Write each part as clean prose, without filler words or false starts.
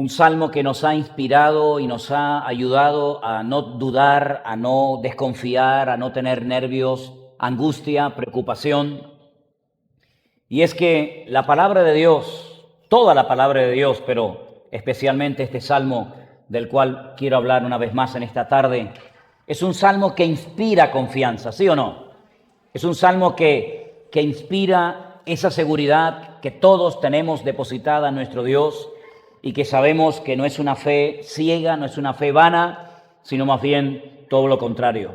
un salmo que nos ha inspirado y nos ha ayudado a no dudar, a no desconfiar, a no tener nervios, angustia, preocupación. Y es que la palabra de Dios, toda la palabra de Dios, pero especialmente este salmo del cual quiero hablar una vez más en esta tarde, es un salmo que inspira confianza, ¿sí o no? Es un salmo que inspira esa seguridad que todos tenemos depositada en nuestro Dios y que sabemos que no es una fe ciega, no es una fe vana, sino más bien todo lo contrario.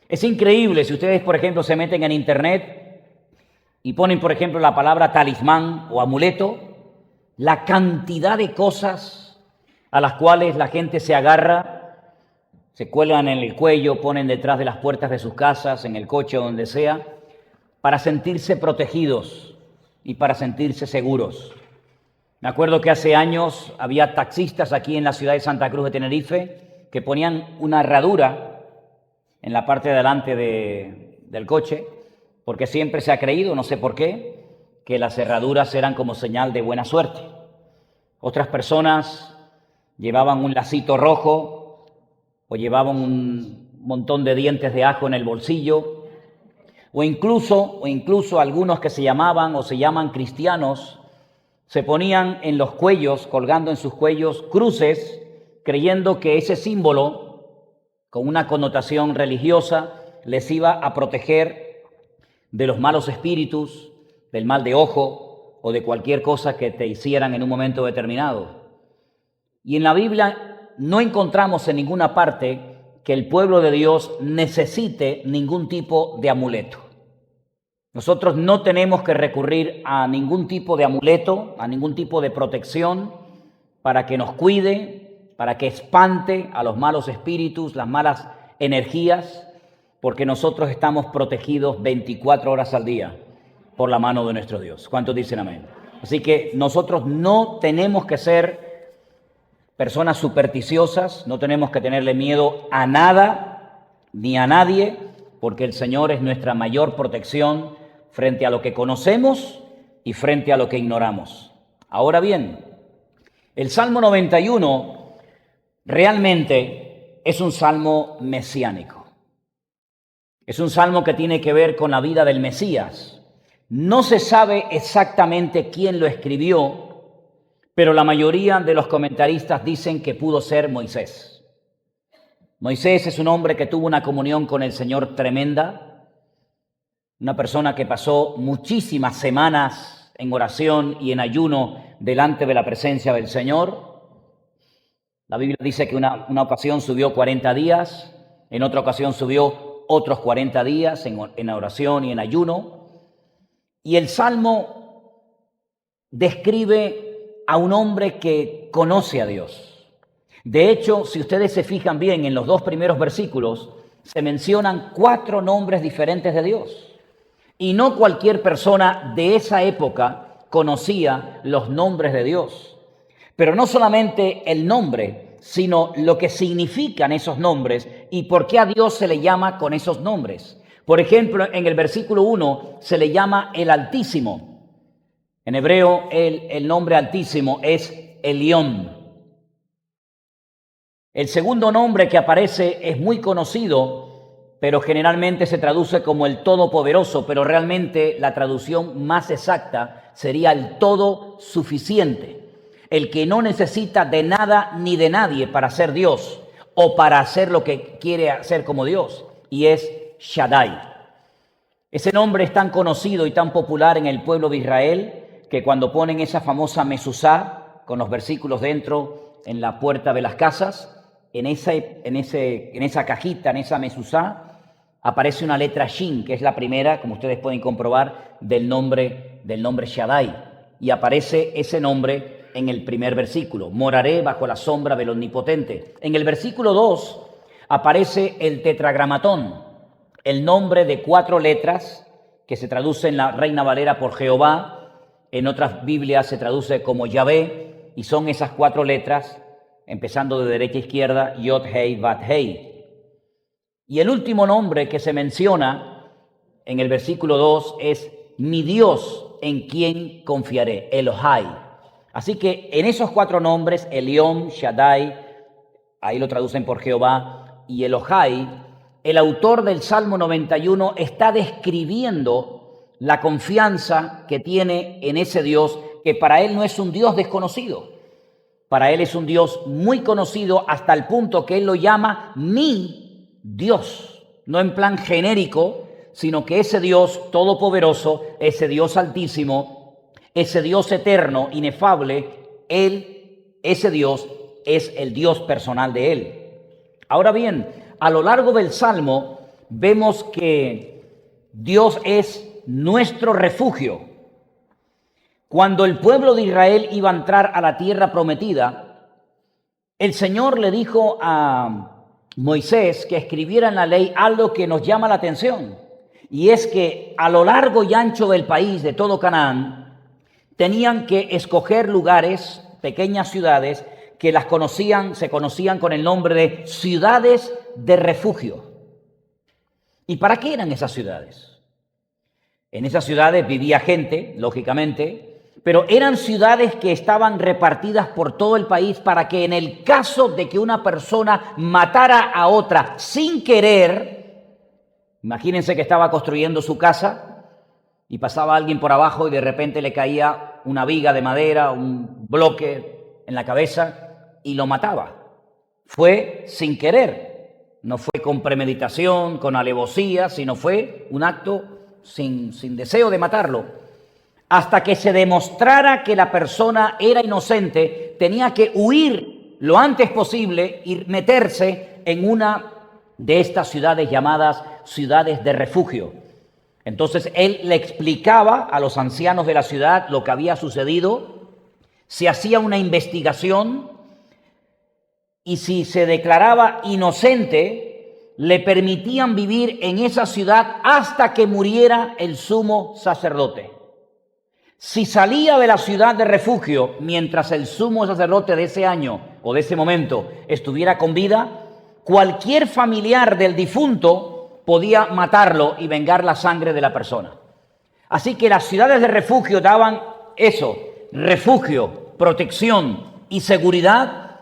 Es increíble si ustedes, por ejemplo, se meten en internet y ponen, por ejemplo, la palabra talismán o amuleto, la cantidad de cosas a las cuales la gente se agarra, se cuelgan en el cuello, ponen detrás de las puertas de sus casas, en el coche o donde sea, para sentirse protegidos y para sentirse seguros. Me acuerdo que hace años había taxistas aquí en la ciudad de Santa Cruz de Tenerife que ponían una herradura en la parte de delante del coche, porque siempre se ha creído, no sé por qué, que las herraduras eran como señal de buena suerte. Otras personas llevaban un lacito rojo o llevaban un montón de dientes de ajo en el bolsillo, o incluso algunos que se llamaban o se llaman cristianos se ponían en los cuellos, colgando en sus cuellos cruces, creyendo que ese símbolo, con una connotación religiosa, les iba a proteger de los malos espíritus, del mal de ojo o de cualquier cosa que te hicieran en un momento determinado. Y en la Biblia no encontramos en ninguna parte que el pueblo de Dios necesite ningún tipo de amuleto. Nosotros no tenemos que recurrir a ningún tipo de amuleto, a ningún tipo de protección para que nos cuide, para que espante a los malos espíritus, las malas energías, porque nosotros estamos protegidos 24 horas al día por la mano de nuestro Dios. ¿Cuántos dicen amén? Así que nosotros no tenemos que ser personas supersticiosas, no tenemos que tenerle miedo a nada ni a nadie, porque el Señor es nuestra mayor protección frente a lo que conocemos y frente a lo que ignoramos. Ahora bien, el Salmo 91 realmente es un salmo mesiánico. Es un salmo que tiene que ver con la vida del Mesías. No se sabe exactamente quién lo escribió, pero la mayoría de los comentaristas dicen que pudo ser Moisés. Moisés es un hombre que tuvo una comunión con el Señor tremenda, una persona que pasó muchísimas semanas en oración y en ayuno delante de la presencia del Señor. La Biblia dice que una ocasión subió 40 días, en otra ocasión subió otros 40 días en oración y en ayuno. Y el Salmo describe a un hombre que conoce a Dios. De hecho, si ustedes se fijan bien, en los dos primeros versículos se mencionan 4 nombres diferentes de Dios. Y no cualquier persona de esa época conocía los nombres de Dios. Pero no solamente el nombre, sino lo que significan esos nombres y por qué a Dios se le llama con esos nombres. Por ejemplo, en el versículo 1 se le llama el Altísimo. En hebreo el nombre Altísimo es Elión. El segundo nombre que aparece es muy conocido, pero generalmente se traduce como el Todopoderoso, pero realmente la traducción más exacta sería el Todo Suficiente, el que no necesita de nada ni de nadie para ser Dios o para hacer lo que quiere hacer como Dios, y es Shaddai. Ese nombre es tan conocido y tan popular en el pueblo de Israel que cuando ponen esa famosa mezuzá con los versículos dentro en la puerta de las casas, en esa cajita, en esa mezuzá, aparece una letra Shin, que es la primera, como ustedes pueden comprobar, del nombre Shaddai. Y aparece ese nombre en el primer versículo. Moraré bajo la sombra del Omnipotente. En el versículo 2 aparece el tetragramatón, el nombre de 4 letras que se traduce en la Reina Valera por Jehová. En otras Biblias se traduce como Yahvé, y son esas 4 letras, empezando de derecha a izquierda, Yod, Hei, Bat, Hei. Y el último nombre que se menciona en el versículo 2 es mi Dios en quien confiaré, Elohai. Así que en esos 4 nombres, Elión, Shaddai, ahí lo traducen por Jehová, y Elohai, el autor del Salmo 91 está describiendo la confianza que tiene en ese Dios, que para él no es un Dios desconocido. Para él es un Dios muy conocido hasta el punto que él lo llama mi Dios. No en plan genérico, sino que ese Dios todopoderoso, ese Dios altísimo, ese Dios eterno, inefable, ese Dios es el Dios personal de él. Ahora bien, a lo largo del Salmo vemos que Dios es nuestro refugio. Cuando el pueblo de Israel iba a entrar a la tierra prometida, el Señor le dijo a Moisés que escribiera en la ley algo que nos llama la atención, y es que a lo largo y ancho del país, de todo Canaán, tenían que escoger lugares, pequeñas ciudades, que se conocían con el nombre de ciudades de refugio. ¿Y para qué eran esas ciudades? En esas ciudades vivía gente, lógicamente, pero eran ciudades que estaban repartidas por todo el país para que en el caso de que una persona matara a otra sin querer, imagínense que estaba construyendo su casa y pasaba alguien por abajo y de repente le caía una viga de madera, un bloque en la cabeza y lo mataba. Fue sin querer, no fue con premeditación, con alevosía, sino fue un acto sin deseo de matarlo. Hasta que se demostrara que la persona era inocente, tenía que huir lo antes posible y meterse en una de estas ciudades llamadas ciudades de refugio. Entonces él le explicaba a los ancianos de la ciudad lo que había sucedido, se hacía una investigación y si se declaraba inocente, le permitían vivir en esa ciudad hasta que muriera el sumo sacerdote. Si salía de la ciudad de refugio mientras el sumo sacerdote de ese año o de ese momento estuviera con vida, cualquier familiar del difunto podía matarlo y vengar la sangre de la persona. Así que las ciudades de refugio daban eso, refugio, protección y seguridad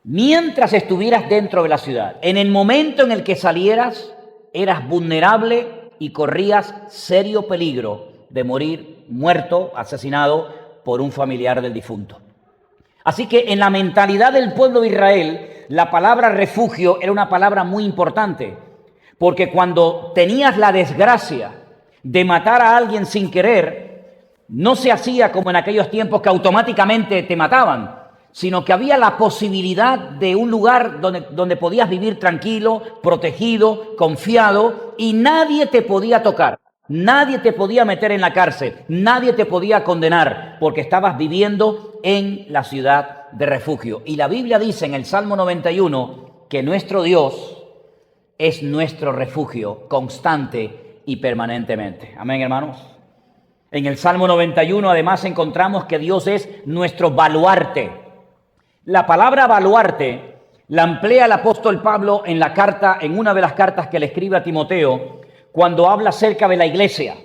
mientras estuvieras dentro de la ciudad. En el momento en el que salieras, eras vulnerable y corrías serio peligro de morir muerto, asesinado por un familiar del difunto. Así que en la mentalidad del pueblo de Israel, la palabra refugio era una palabra muy importante, porque cuando tenías la desgracia de matar a alguien sin querer, no se hacía como en aquellos tiempos que automáticamente te mataban, sino que había la posibilidad de un lugar donde podías vivir tranquilo, protegido, confiado, y nadie te podía tocar, nadie te podía meter en la cárcel, nadie te podía condenar, porque estabas viviendo en la ciudad de refugio. Y la Biblia dice en el Salmo 91 que nuestro Dios es nuestro refugio constante y permanentemente. Amén, hermanos. En el Salmo 91 además encontramos que Dios es nuestro baluarte. La palabra baluarte la emplea el apóstol Pablo en una de las cartas que le escribe a Timoteo, cuando habla acerca de la iglesia.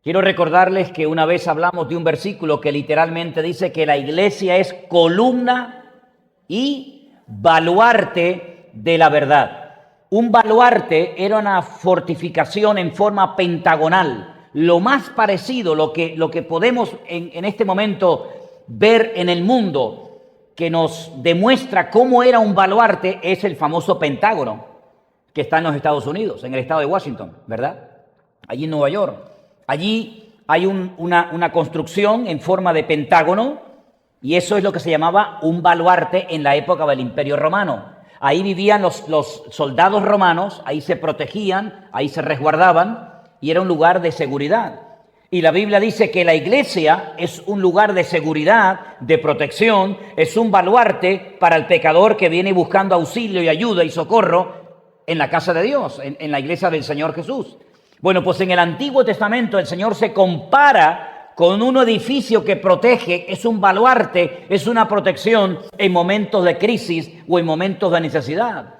Quiero recordarles que una vez hablamos de un versículo que literalmente dice que la iglesia es columna y baluarte de la verdad. Un baluarte era una fortificación en forma pentagonal, lo más parecido, lo que podemos en este momento ver en el mundo, que nos demuestra cómo era un baluarte, es el famoso Pentágono, que está en los Estados Unidos, en el estado de Washington, ¿verdad? Allí en Nueva York. Allí hay una construcción en forma de pentágono, y eso es lo que se llamaba un baluarte en la época del Imperio Romano. Ahí vivían los soldados romanos, ahí se protegían, ahí se resguardaban, y era un lugar de seguridad. Y la Biblia dice que la iglesia es un lugar de seguridad, de protección, es un baluarte para el pecador que viene buscando auxilio y ayuda y socorro en la casa de Dios, en la iglesia del Señor Jesús. Bueno, pues en el Antiguo Testamento el Señor se compara con un edificio que protege, es un baluarte, es una protección en momentos de crisis o en momentos de necesidad.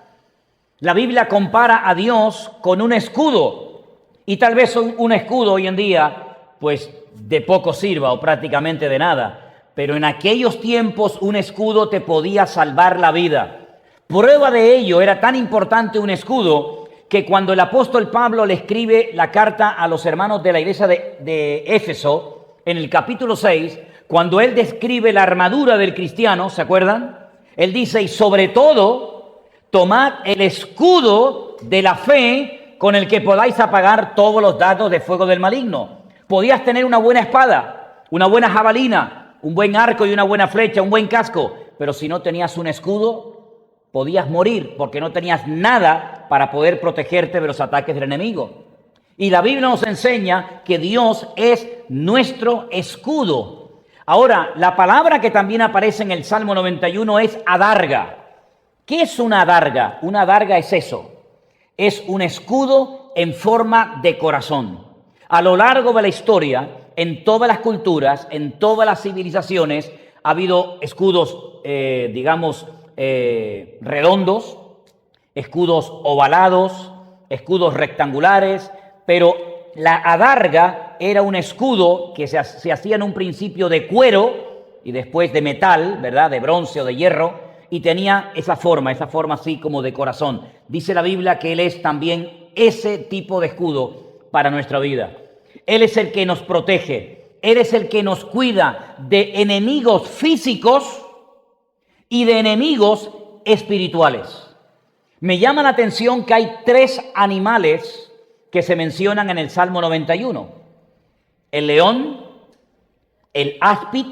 La Biblia compara a Dios con un escudo, y tal vez un escudo hoy en día pues de poco sirva o prácticamente de nada. Pero en aquellos tiempos un escudo te podía salvar la vida. Prueba de ello, era tan importante un escudo que cuando el apóstol Pablo le escribe la carta a los hermanos de la iglesia de Éfeso, en el capítulo 6, cuando él describe la armadura del cristiano, ¿se acuerdan? Él dice, y sobre todo, tomad el escudo de la fe con el que podáis apagar todos los dardos de fuego del maligno. Podías tener una buena espada, una buena jabalina, un buen arco y una buena flecha, un buen casco, pero si no tenías un escudo, podías morir porque no tenías nada para poder protegerte de los ataques del enemigo. Y la Biblia nos enseña que Dios es nuestro escudo. Ahora, la palabra que también aparece en el Salmo 91 es adarga. ¿Qué es una adarga? Una adarga es eso. Es un escudo en forma de corazón. A lo largo de la historia, en todas las culturas, en todas las civilizaciones, ha habido escudos, redondos, escudos ovalados, escudos rectangulares, pero la adarga era un escudo que se hacía en un principio de cuero y después de metal, ¿verdad? De bronce o de hierro, y tenía esa forma así como de corazón. Dice la Biblia que Él es también ese tipo de escudo para nuestra vida. Él es el que nos protege, Él es el que nos cuida de enemigos físicos y de enemigos espirituales. Me llama la atención que hay 3 animales que se mencionan en el Salmo 91. El león, el áspid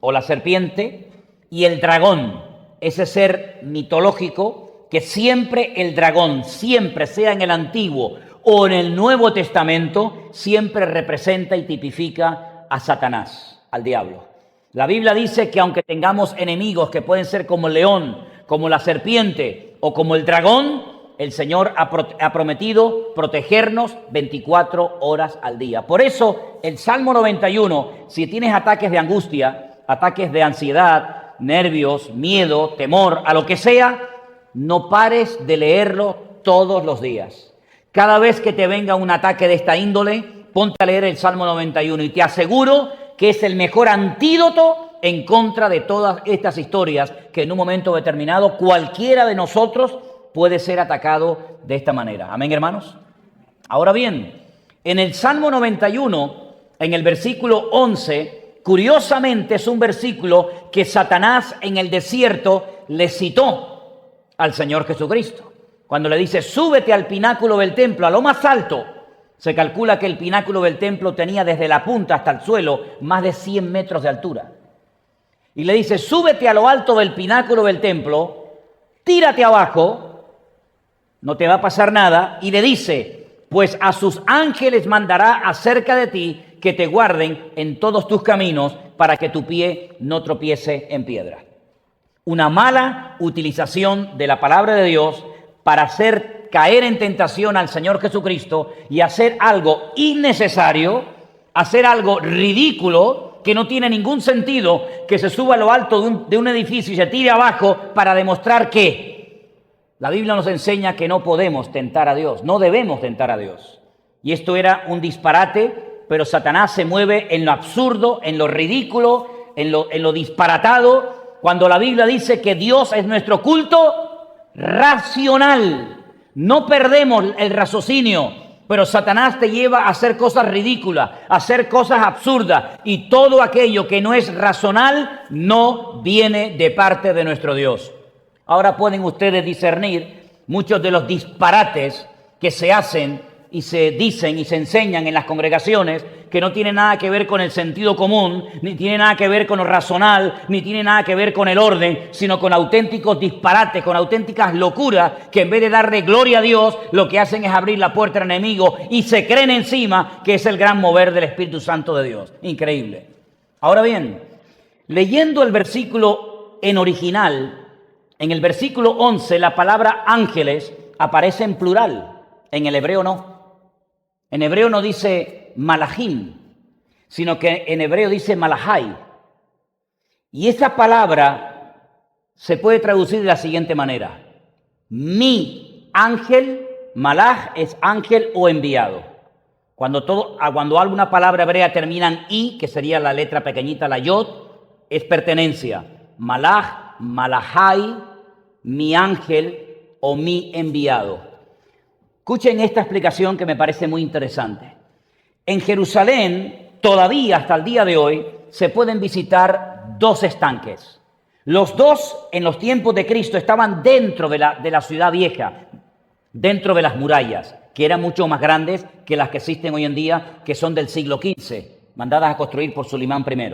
o la serpiente y el dragón, ese ser mitológico que siempre el dragón, siempre sea en el Antiguo o en el Nuevo Testamento, siempre representa y tipifica a Satanás, al diablo. La Biblia dice que aunque tengamos enemigos que pueden ser como el león, como la serpiente o como el dragón, el Señor ha prometido protegernos 24 horas al día. Por eso el Salmo 91, si tienes ataques de angustia, ataques de ansiedad, nervios, miedo, temor, a lo que sea, no pares de leerlo todos los días. Cada vez que te venga un ataque de esta índole, ponte a leer el Salmo 91 y te aseguro que es el mejor antídoto en contra de todas estas historias que en un momento determinado cualquiera de nosotros puede ser atacado de esta manera. ¿Amén, hermanos? Ahora bien, en el Salmo 91, en el versículo 11, curiosamente es un versículo que Satanás en el desierto le citó al Señor Jesucristo. Cuando le dice, súbete al pináculo del templo, a lo más alto. Se calcula que el pináculo del templo tenía desde la punta hasta el suelo más de 100 metros de altura. Y le dice, súbete a lo alto del pináculo del templo, tírate abajo, no te va a pasar nada. Y le dice, pues a sus ángeles mandará acerca de ti que te guarden en todos tus caminos para que tu pie no tropiece en piedra. Una mala utilización de la palabra de Dios para hacer caer en tentación al Señor Jesucristo y hacer algo innecesario, hacer algo ridículo que no tiene ningún sentido, que se suba a lo alto de un edificio y se tire abajo para demostrar que la Biblia nos enseña que no podemos tentar a Dios, no debemos tentar a Dios. Y esto era un disparate, pero Satanás se mueve en lo absurdo, en lo ridículo, en lo disparatado, cuando la Biblia dice que Dios es nuestro culto racional. No perdemos el raciocinio, pero Satanás te lleva a hacer cosas ridículas, a hacer cosas absurdas, y todo aquello que no es racional no viene de parte de nuestro Dios. Ahora pueden ustedes discernir muchos de los disparates que se hacen y se dicen y se enseñan en las congregaciones, que no tienen nada que ver con el sentido común, ni tiene nada que ver con lo racional, ni tiene nada que ver con el orden, sino con auténticos disparates, con auténticas locuras, que en vez de darle gloria a Dios, lo que hacen es abrir la puerta al enemigo y se creen encima que es el gran mover del Espíritu Santo de Dios. Increíble. Ahora bien, leyendo el versículo en original, en el versículo 11, la palabra ángeles aparece en plural, en el hebreo no. En hebreo no dice malachim, sino que en hebreo dice malahai. Y esa palabra se puede traducir de la siguiente manera. Mi ángel, malach es ángel o enviado. Cuando alguna palabra hebrea termina en i, que sería la letra pequeñita, la yod, es pertenencia. Malach, malachai, mi ángel o mi enviado. Escuchen esta explicación que me parece muy interesante. En Jerusalén, todavía hasta el día de hoy, se pueden visitar dos estanques. Los dos, en los tiempos de Cristo, estaban dentro de la ciudad vieja, dentro de las murallas, que eran mucho más grandes que las que existen hoy en día, que son del siglo XV, mandadas a construir por Sulimán I.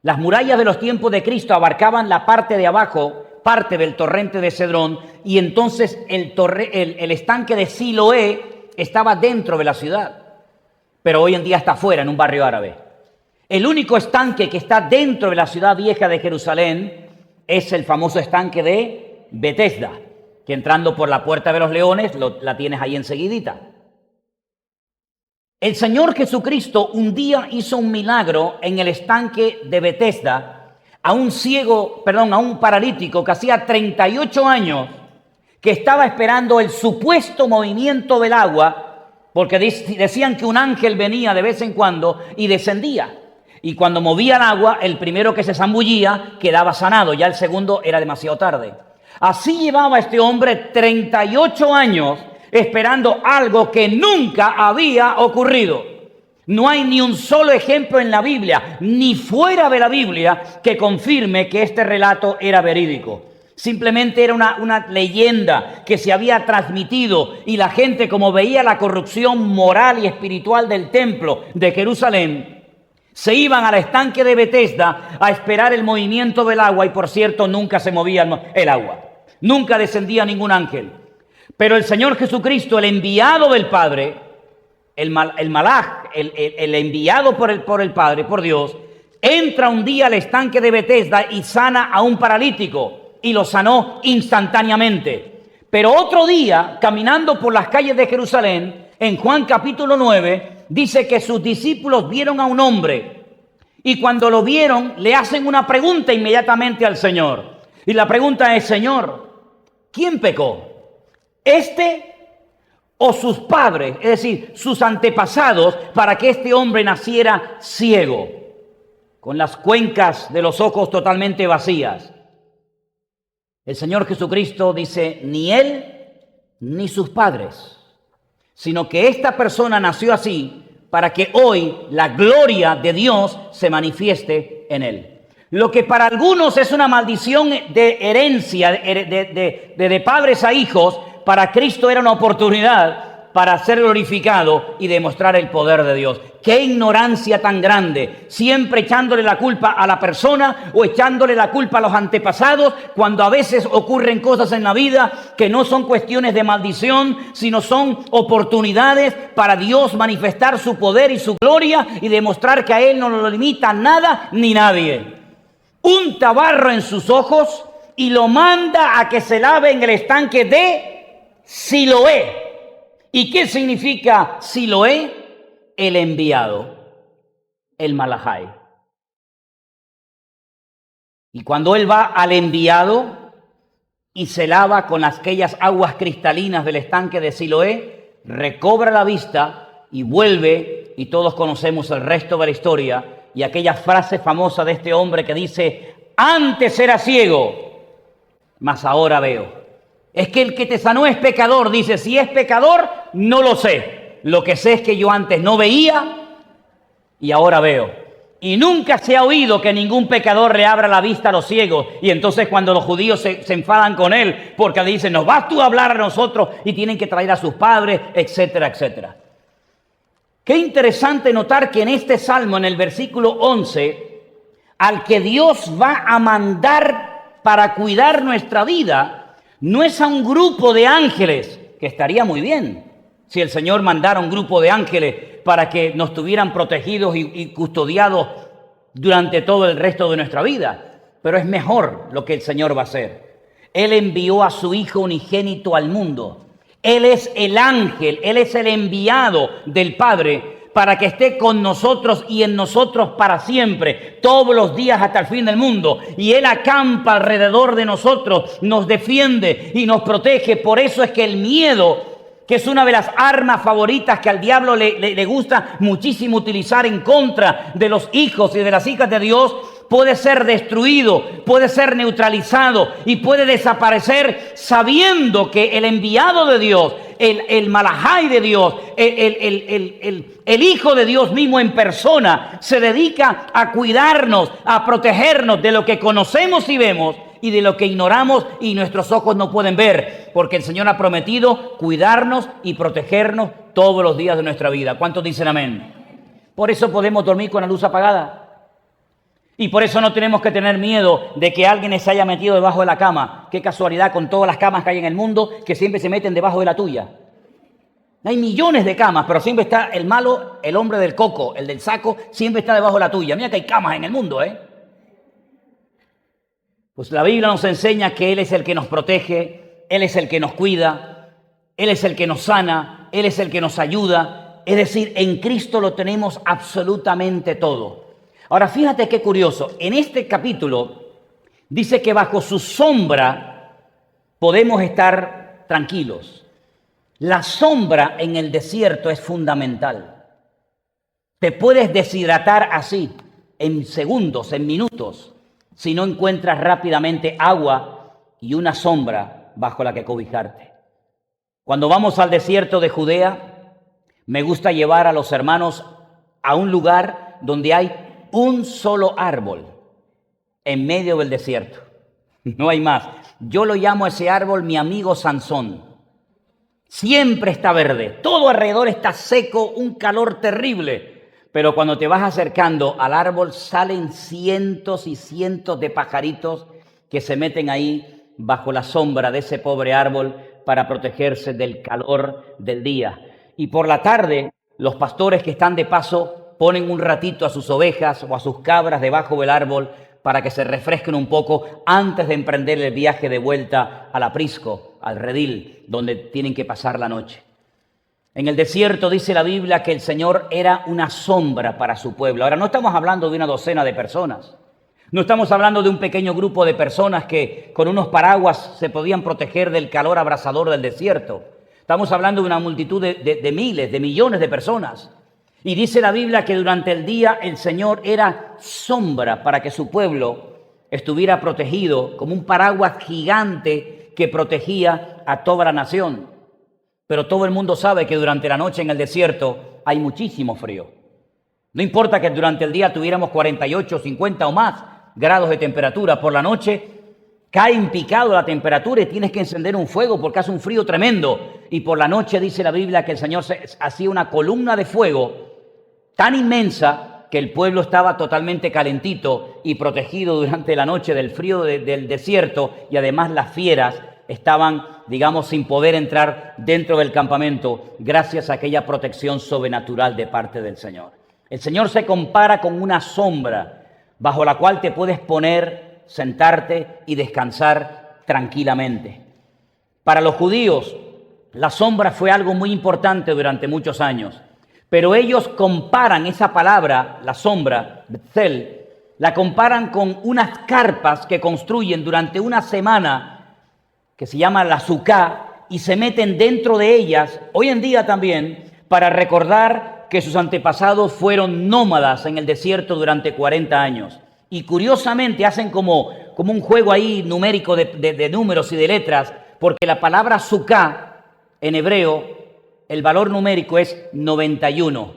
Las murallas de los tiempos de Cristo abarcaban la parte de abajo, parte del torrente de Cedrón, y entonces el estanque de Siloé estaba dentro de la ciudad, pero hoy en día está fuera, en un barrio árabe. El único estanque que está dentro de la ciudad vieja de Jerusalén es el famoso estanque de Betesda, que entrando por la Puerta de los Leones la tienes ahí enseguidita. El Señor Jesucristo un día hizo un milagro en el estanque de Betesda a un paralítico que hacía 38 años que estaba esperando el supuesto movimiento del agua, porque decían que un ángel venía de vez en cuando y descendía. Y cuando movía el agua, el primero que se zambullía quedaba sanado, ya el segundo era demasiado tarde. Así llevaba este hombre 38 años esperando algo que nunca había ocurrido. No hay ni un solo ejemplo en la Biblia, ni fuera de la Biblia, que confirme que este relato era verídico. Simplemente era una leyenda que se había transmitido y la gente, como veía la corrupción moral y espiritual del templo de Jerusalén, se iban al estanque de Betesda a esperar el movimiento del agua y, por cierto, nunca se movía el agua. Nunca descendía ningún ángel. Pero el Señor Jesucristo, el enviado del Padre, el malaj, el enviado por el Padre, por Dios, entra un día al estanque de Betesda y sana a un paralítico y lo sanó instantáneamente. Pero otro día, caminando por las calles de Jerusalén, en Juan capítulo 9, dice que sus discípulos vieron a un hombre y cuando lo vieron le hacen una pregunta inmediatamente al Señor. Y la pregunta es: Señor, ¿quién pecó? ¿Este o sus padres, es decir, sus antepasados, para que este hombre naciera ciego, con las cuencas de los ojos totalmente vacías? El Señor Jesucristo dice: ni él ni sus padres, sino que esta persona nació así para que hoy la gloria de Dios se manifieste en él. Lo que para algunos es una maldición de herencia, de padres a hijos, para Cristo era una oportunidad para ser glorificado y demostrar el poder de Dios. ¡Qué ignorancia tan grande! Siempre echándole la culpa a la persona o echándole la culpa a los antepasados, cuando a veces ocurren cosas en la vida que no son cuestiones de maldición, sino son oportunidades para Dios manifestar su poder y su gloria y demostrar que a Él no lo limita nada ni nadie. Unta barro en sus ojos y lo manda a que se lave en el estanque de Siloé. ¿Y qué significa Siloé? El enviado, el malachai. Y cuando él va al enviado y se lava con aquellas aguas cristalinas del estanque de Siloé, recobra la vista y vuelve, y todos conocemos el resto de la historia, y aquella frase famosa de este hombre que dice: antes era ciego, mas ahora veo. Es que el que te sanó es pecador. Dice: si es pecador, no lo sé. Lo que sé es que yo antes no veía y ahora veo. Y nunca se ha oído que ningún pecador le abra la vista a los ciegos. Y entonces cuando los judíos se enfadan con él, porque le dicen: ¿nos vas tú a hablar a nosotros? Y tienen que traer a sus padres, etcétera, etcétera. Qué interesante notar que en este salmo, en el versículo 11, al que Dios va a mandar para cuidar nuestra vida, no es a un grupo de ángeles, que estaría muy bien si el Señor mandara un grupo de ángeles para que nos tuvieran protegidos y custodiados durante todo el resto de nuestra vida. Pero es mejor lo que el Señor va a hacer. Él envió a su Hijo unigénito al mundo. Él es el ángel, Él es el enviado del Padre para que esté con nosotros y en nosotros para siempre, todos los días hasta el fin del mundo. Y Él acampa alrededor de nosotros, nos defiende y nos protege. Por eso es que el miedo que es una de las armas favoritas que al diablo le gusta muchísimo utilizar en contra de los hijos y de las hijas de Dios, puede ser destruido, puede ser neutralizado y puede desaparecer sabiendo que el enviado de Dios, el Malahai de Dios, el Hijo de Dios mismo en persona, se dedica a cuidarnos, a protegernos de lo que conocemos y vemos y de lo que ignoramos y nuestros ojos no pueden ver, porque el Señor ha prometido cuidarnos y protegernos todos los días de nuestra vida. ¿Cuántos dicen amén? Por eso podemos dormir con la luz apagada. Y por eso no tenemos que tener miedo de que alguien se haya metido debajo de la cama. Qué casualidad con todas las camas que hay en el mundo que siempre se meten debajo de la tuya. Hay millones de camas, pero siempre está el malo, el hombre del coco, el del saco, siempre está debajo de la tuya. Mira que hay camas en el mundo, ¿eh? Pues la Biblia nos enseña que Él es el que nos protege, Él es el que nos cuida, Él es el que nos sana, Él es el que nos ayuda. Es decir, en Cristo lo tenemos absolutamente todo. Ahora, fíjate qué curioso. En este capítulo dice que bajo su sombra podemos estar tranquilos. La sombra en el desierto es fundamental. Te puedes deshidratar así, en segundos, en minutos, si no encuentras rápidamente agua y una sombra bajo la que cobijarte. Cuando vamos al desierto de Judea, me gusta llevar a los hermanos a un lugar donde hay un solo árbol en medio del desierto. No hay más. Yo lo llamo a ese árbol mi amigo Sansón. Siempre está verde. Todo alrededor está seco, un calor terrible. Pero cuando te vas acercando al árbol salen cientos y cientos de pajaritos que se meten ahí bajo la sombra de ese pobre árbol para protegerse del calor del día. Y por la tarde, los pastores que están de paso ponen un ratito a sus ovejas o a sus cabras debajo del árbol para que se refresquen un poco antes de emprender el viaje de vuelta al aprisco, al redil, donde tienen que pasar la noche. En el desierto dice la Biblia que el Señor era una sombra para su pueblo. Ahora, no estamos hablando de una docena de personas. No estamos hablando de un pequeño grupo de personas que con unos paraguas se podían proteger del calor abrasador del desierto. Estamos hablando de una multitud de miles, de millones de personas. Y dice la Biblia que durante el día el Señor era sombra para que su pueblo estuviera protegido como un paraguas gigante que protegía a toda la nación. Pero todo el mundo sabe que durante la noche en el desierto hay muchísimo frío. No importa que durante el día tuviéramos 48, 50 o más grados de temperatura, por la noche cae en picado la temperatura y tienes que encender un fuego porque hace un frío tremendo. Y por la noche dice la Biblia que el Señor hacía una columna de fuego tan inmensa que el pueblo estaba totalmente calentito y protegido durante la noche del frío del desierto, y además las fieras estaban, digamos, sin poder entrar dentro del campamento gracias a aquella protección sobrenatural de parte del Señor. El Señor se compara con una sombra bajo la cual te puedes poner, sentarte y descansar tranquilamente. Para los judíos, la sombra fue algo muy importante durante muchos años. Pero ellos comparan esa palabra, la sombra, Betzel, la comparan con unas carpas que construyen durante una semana, que se llama la Suká, y se meten dentro de ellas, hoy en día también, para recordar que sus antepasados fueron nómadas en el desierto durante 40 años. Y curiosamente hacen como un juego ahí numérico de números y de letras, porque la palabra Suká en hebreo, el valor numérico es 91,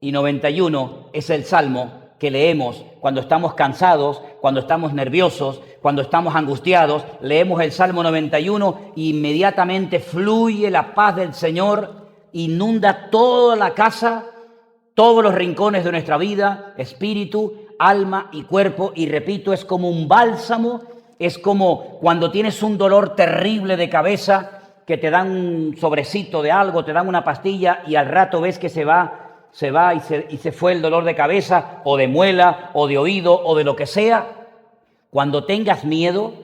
y 91 es el salmo que leemos cuando estamos cansados, cuando estamos nerviosos, cuando estamos angustiados. Leemos el Salmo 91 y inmediatamente fluye la paz del Señor, inunda toda la casa, todos los rincones de nuestra vida, espíritu, alma y cuerpo. Y repito, es como un bálsamo, es como cuando tienes un dolor terrible de cabeza, que te dan un sobrecito de algo, te dan una pastilla y al rato ves que se va y se fue el dolor de cabeza o de muela o de oído o de lo que sea. Cuando tengas miedo,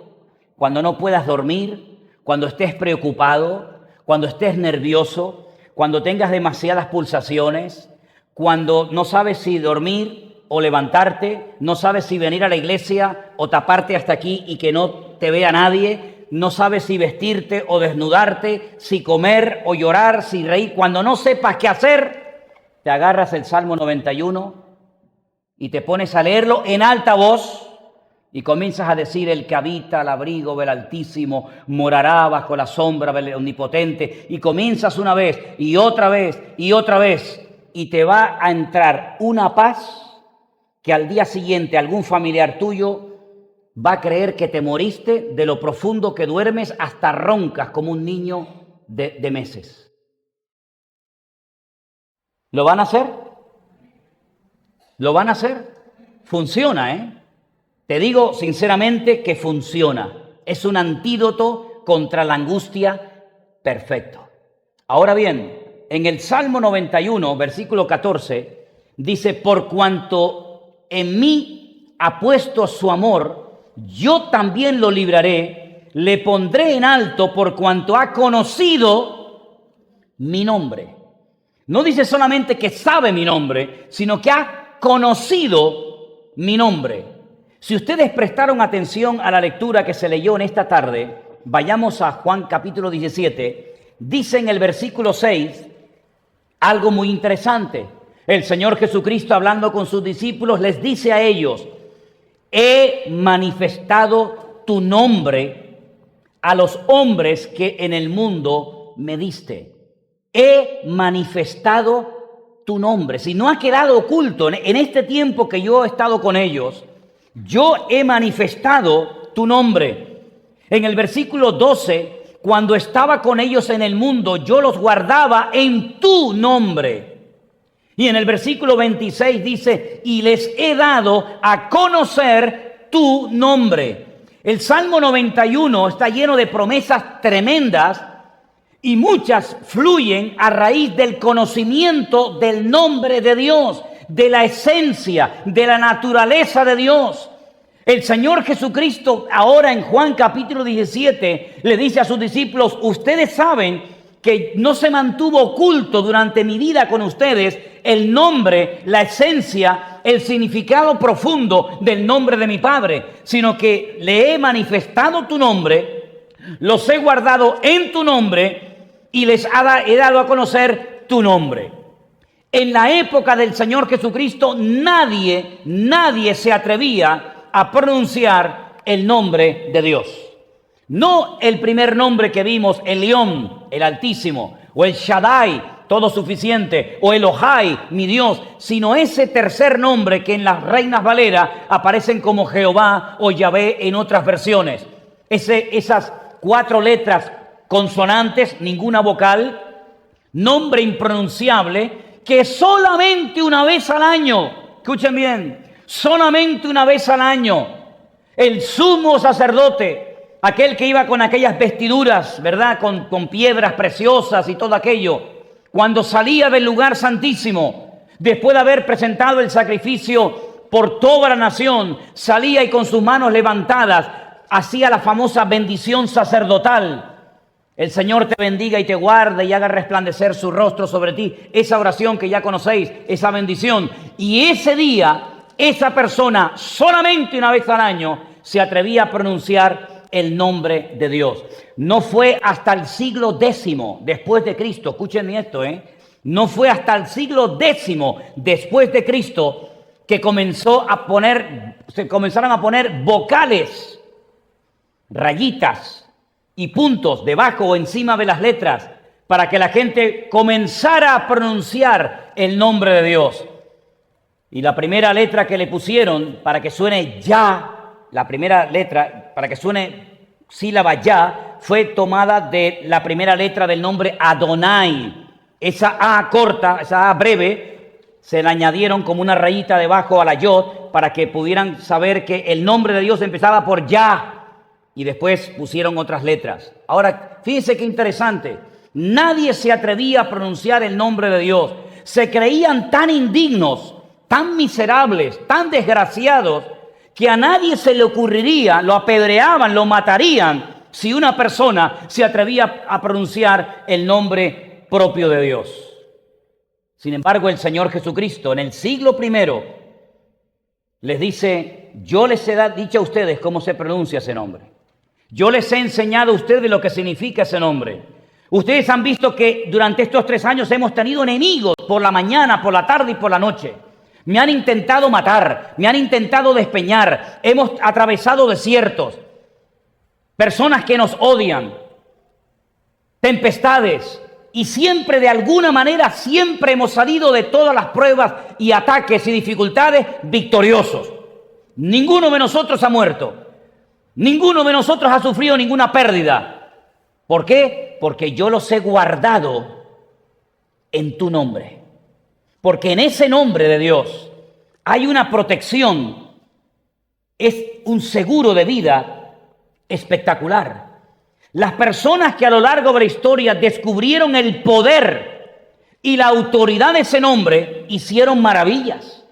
cuando no puedas dormir, cuando estés preocupado, cuando estés nervioso, cuando tengas demasiadas pulsaciones, cuando no sabes si dormir o levantarte, no sabes si venir a la iglesia o taparte hasta aquí y que no te vea nadie, no sabes si vestirte o desnudarte, si comer o llorar, si reír. Cuando no sepas qué hacer, te agarras el Salmo 91 y te pones a leerlo en alta voz y comienzas a decir: el que habita al abrigo del Altísimo morará bajo la sombra del Omnipotente. Y comienzas una vez y otra vez y otra vez, y te va a entrar una paz que al día siguiente algún familiar tuyo va a creer que te moriste de lo profundo que duermes, hasta roncas como un niño de meses. ¿Lo van a hacer? ¿Lo van a hacer? Funciona, ¿eh? Te digo sinceramente que funciona. Es un antídoto contra la angustia perfecto. Ahora bien, en el Salmo 91, versículo 14, dice: por cuanto en mí ha puesto su amor, yo también lo libraré, le pondré en alto por cuanto ha conocido mi nombre. No dice solamente que sabe mi nombre, sino que ha conocido mi nombre. Si ustedes prestaron atención a la lectura que se leyó en esta tarde, vayamos a Juan capítulo 17, dice en el versículo 6 algo muy interesante. El Señor Jesucristo, hablando con sus discípulos, les dice a ellos: he manifestado tu nombre a los hombres que en el mundo me diste. He manifestado tu nombre. Si no ha quedado oculto en este tiempo que yo he estado con ellos, yo he manifestado tu nombre. En el versículo 12, cuando estaba con ellos en el mundo, yo los guardaba en tu nombre. Y en el versículo 26 dice: y les he dado a conocer tu nombre. El Salmo 91 está lleno de promesas tremendas, y muchas fluyen a raíz del conocimiento del nombre de Dios, de la esencia, de la naturaleza de Dios. El Señor Jesucristo ahora en Juan capítulo 17 le dice a sus discípulos: ustedes saben que no se mantuvo oculto durante mi vida con ustedes el nombre, la esencia, el significado profundo del nombre de mi Padre, sino que le he manifestado tu nombre, los he guardado en tu nombre y les he dado a conocer tu nombre. En la época del Señor Jesucristo nadie se atrevía a pronunciar el nombre de Dios. No el primer nombre que vimos, el León, el Altísimo, o el Shaddai, todo suficiente, o Elohai, mi Dios, sino ese tercer nombre que en las Reinas Valera aparecen como Jehová o Yahvé en otras versiones. Esas 4 letras consonantes, ninguna vocal, nombre impronunciable, que solamente una vez al año, escuchen bien, solamente una vez al año, el sumo sacerdote, aquel que iba con aquellas vestiduras, ¿verdad?, con piedras preciosas y todo aquello, cuando salía del lugar santísimo, después de haber presentado el sacrificio por toda la nación, salía y con sus manos levantadas hacía la famosa bendición sacerdotal. El Señor te bendiga y te guarde y haga resplandecer su rostro sobre ti. Esa oración que ya conocéis, esa bendición. Y ese día, esa persona, solamente una vez al año, se atrevía a pronunciar el nombre de Dios. No fue hasta el siglo X después de Cristo, escuchen esto, no fue hasta el siglo X después de Cristo que se comenzaron a poner vocales, rayitas y puntos debajo o encima de las letras para que la gente comenzara a pronunciar el nombre de Dios. Y la primera letra que le pusieron para que suene ya, la primera letra para que suene sílaba ya, fue tomada de la primera letra del nombre Adonai. Esa A corta, esa A breve, se le añadieron como una rayita debajo a la Yod para que pudieran saber que el nombre de Dios empezaba por Ya. Y después pusieron otras letras. Ahora, fíjense qué interesante. Nadie se atrevía a pronunciar el nombre de Dios. Se creían tan indignos, tan miserables, tan desgraciados, que a nadie se le ocurriría, lo apedreaban, lo matarían, si una persona se atrevía a pronunciar el nombre propio de Dios. Sin embargo, el Señor Jesucristo en el siglo I les dice: yo les he dicho a ustedes cómo se pronuncia ese nombre. Yo les he enseñado a ustedes lo que significa ese nombre. Ustedes han visto que durante estos 3 años hemos tenido enemigos por la mañana, por la tarde y por la noche. Me han intentado matar, me han intentado despeñar, hemos atravesado desiertos, personas que nos odian, tempestades, y siempre de alguna manera, siempre hemos salido de todas las pruebas y ataques y dificultades victoriosos. Ninguno de nosotros ha muerto, ninguno de nosotros ha sufrido ninguna pérdida. ¿Por qué? Porque yo los he guardado en tu nombre. Porque en ese nombre de Dios hay una protección, es un seguro de vida espectacular. Las personas que a lo largo de la historia descubrieron el poder y la autoridad de ese nombre hicieron maravillas.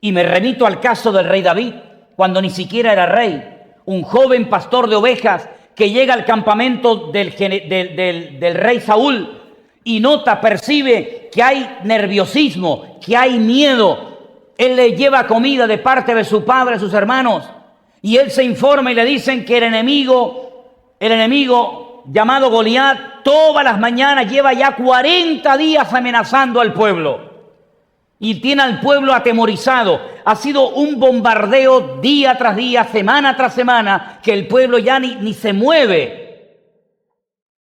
Y me remito al caso del rey David, cuando ni siquiera era rey, un joven pastor de ovejas que llega al campamento del rey Saúl y percibe que hay nerviosismo, que hay miedo. Él le lleva comida de parte de su padre, de sus hermanos, y él se informa y le dicen que el enemigo llamado Goliat, todas las mañanas lleva ya 40 días amenazando al pueblo. Y tiene al pueblo atemorizado. Ha sido un bombardeo día tras día, semana tras semana, que el pueblo ya ni se mueve.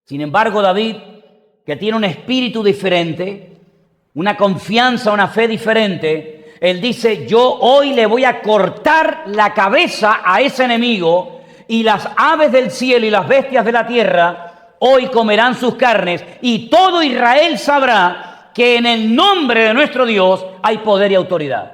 Sin embargo, David, que tiene un espíritu diferente, una confianza, una fe diferente, él dice: yo hoy le voy a cortar la cabeza a ese enemigo, y las aves del cielo y las bestias de la tierra hoy comerán sus carnes, y todo Israel sabrá que en el nombre de nuestro Dios hay poder y autoridad.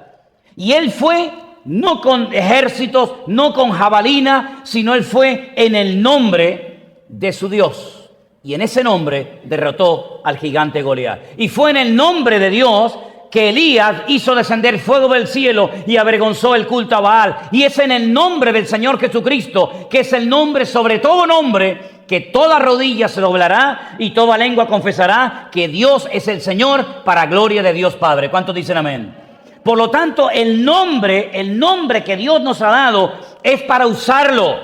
Y él fue no con ejércitos, no con jabalina, sino él fue en el nombre de su Dios. Y en ese nombre derrotó al gigante Goliat. Y fue en el nombre de Dios que Elías hizo descender fuego del cielo y avergonzó el culto a Baal. Y es en el nombre del Señor Jesucristo, que es el nombre sobre todo nombre, que toda rodilla se doblará y toda lengua confesará que Dios es el Señor, para gloria de Dios Padre. ¿Cuántos dicen amén? Por lo tanto, el nombre que Dios nos ha dado es para usarlo.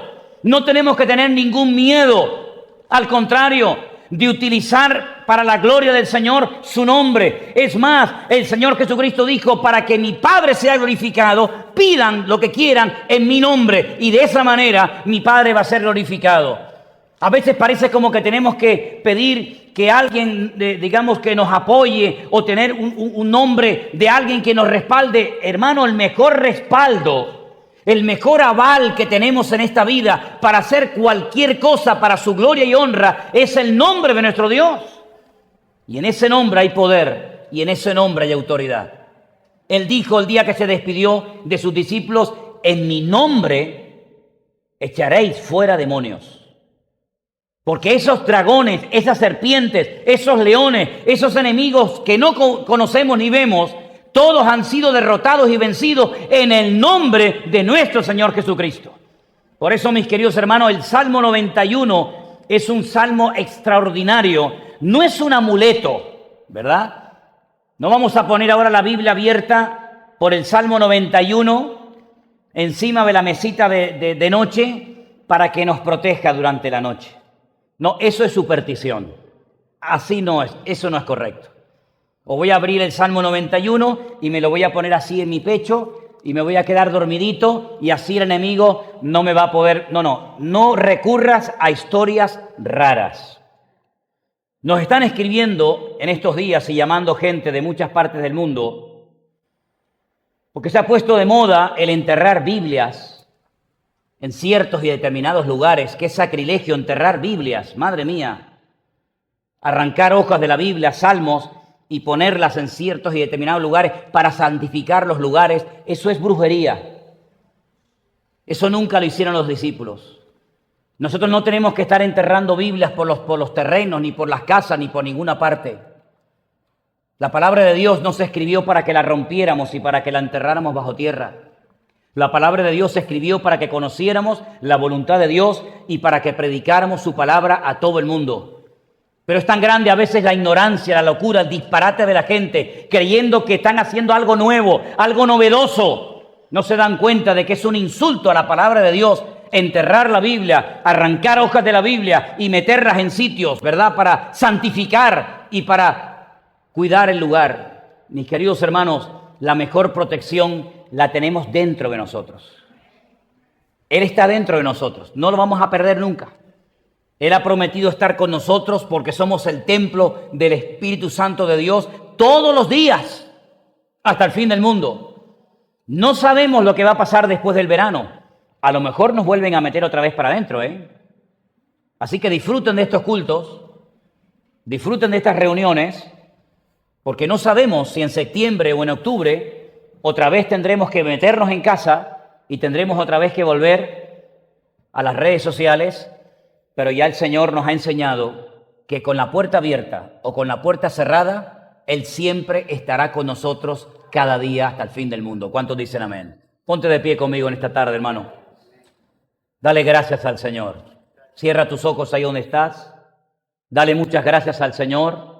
No tenemos que tener ningún miedo. Al contrario, de utilizar para la gloria del Señor su nombre. Es más, el Señor Jesucristo dijo: para que mi Padre sea glorificado, pidan lo que quieran en mi nombre, y de esa manera mi Padre va a ser glorificado. A veces parece como que tenemos que pedir que alguien, digamos, que nos apoye, o tener un nombre de alguien que nos respalde. Hermano, el mejor respaldo, el mejor aval que tenemos en esta vida para hacer cualquier cosa para su gloria y honra es el nombre de nuestro Dios. Y en ese nombre hay poder, y en ese nombre hay autoridad. Él dijo el día que se despidió de sus discípulos: en mi nombre echaréis fuera demonios. Porque esos dragones, esas serpientes, esos leones, esos enemigos que no conocemos ni vemos, todos han sido derrotados y vencidos en el nombre de nuestro Señor Jesucristo. Por eso, mis queridos hermanos, el Salmo 91 es un salmo extraordinario. No es un amuleto, ¿verdad? No vamos a poner ahora la Biblia abierta por el Salmo 91 encima de la mesita de noche para que nos proteja durante la noche. No, eso es superstición. Así no es, eso no es correcto. O voy a abrir el Salmo 91 y me lo voy a poner así en mi pecho y me voy a quedar dormidito, y así el enemigo no me va a poder... No recurras a historias raras. Nos están escribiendo en estos días y llamando gente de muchas partes del mundo, porque se ha puesto de moda el enterrar Biblias en ciertos y determinados lugares. Qué sacrilegio enterrar Biblias, madre mía. Arrancar hojas de la Biblia, salmos, y ponerlas en ciertos y determinados lugares para santificar los lugares, eso es brujería. Eso nunca lo hicieron los discípulos. Nosotros no tenemos que estar enterrando Biblias por los terrenos, ni por las casas, ni por ninguna parte. La palabra de Dios no se escribió para que la rompiéramos y para que la enterráramos bajo tierra. La palabra de Dios se escribió para que conociéramos la voluntad de Dios y para que predicáramos su palabra a todo el mundo. Pero es tan grande a veces la ignorancia, la locura, el disparate de la gente, creyendo que están haciendo algo nuevo, algo novedoso. No se dan cuenta de que es un insulto a la palabra de Dios enterrar la Biblia, arrancar hojas de la Biblia y meterlas en sitios, ¿verdad? Para santificar y para cuidar el lugar. Mis queridos hermanos, la mejor protección la tenemos dentro de nosotros. Él está dentro de nosotros, no lo vamos a perder nunca. Él ha prometido estar con nosotros porque somos el templo del Espíritu Santo de Dios todos los días, hasta el fin del mundo. No sabemos lo que va a pasar después del verano. A lo mejor nos vuelven a meter otra vez para adentro, ¿eh? Así que disfruten de estos cultos, disfruten de estas reuniones, porque no sabemos si en septiembre o en octubre otra vez tendremos que meternos en casa y tendremos otra vez que volver a las redes sociales, pero ya el Señor nos ha enseñado que con la puerta abierta o con la puerta cerrada, Él siempre estará con nosotros cada día hasta el fin del mundo. ¿Cuántos dicen amén? Ponte de pie conmigo en esta tarde, hermano. Dale gracias al Señor. Cierra tus ojos ahí donde estás. Dale muchas gracias al Señor.